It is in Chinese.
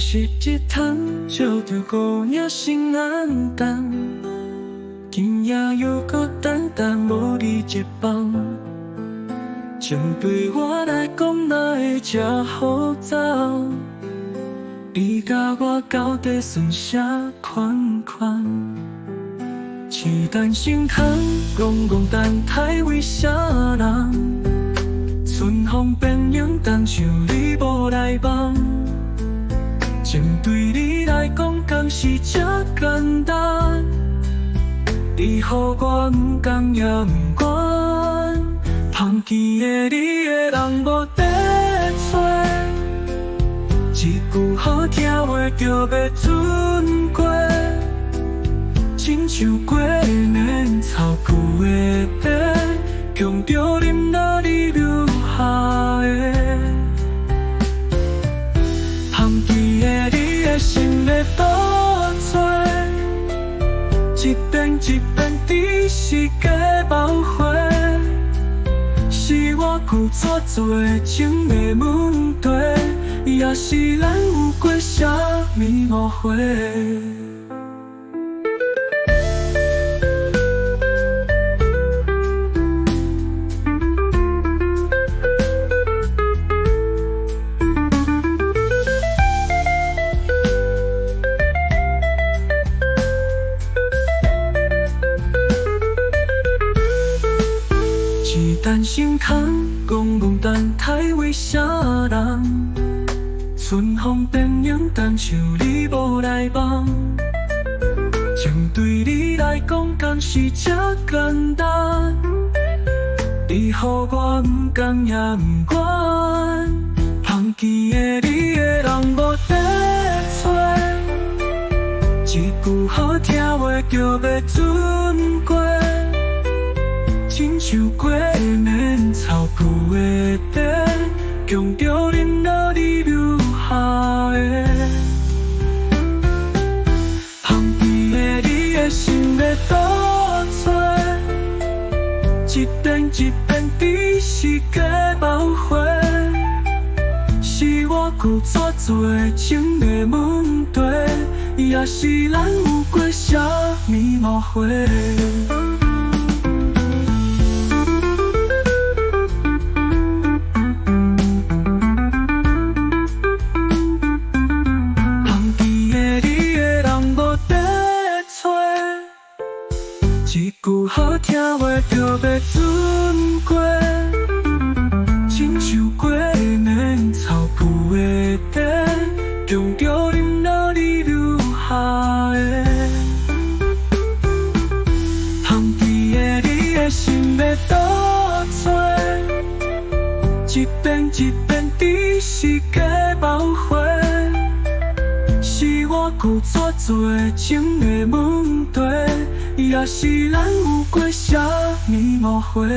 是一摊照着姑娘心安淡，今夜又搁单单无你一帮。情对我来讲哪会这复杂？你甲我到底算啥款款？痴等心空，戆戆等待为啥人？春风变影，当像你无来帮。情对你来讲，敢是这简单？你予我不甘也不愿，放弃的你的人无得找。一句好听话就要准过，亲像过年草久的茶，强着啉了你留下的。放弃的你的心要倒找，一遍一遍只是假包回。是我旧作做情的问题，也是咱有过啥物误会。一担心空，戆戆等待为啥人？春风变影，当像你无来帮。情对你来讲，敢是这简单？你予我不甘也不愿，放弃的你的人无得找。一句好听话就要准过，亲像过年草久的茶，强着啉了你留下的。放弃的你的心要倒找，一遍一遍只是假包回。是我旧作做情的问题，也是咱有过啥物误会。一句好听话就要准过，亲像过年草久的茶，强着啉了你留下的。放弃的你的心要倒找，一遍一遍只是假包回。是我旧作做情的问题，也是咱有过啥物误会。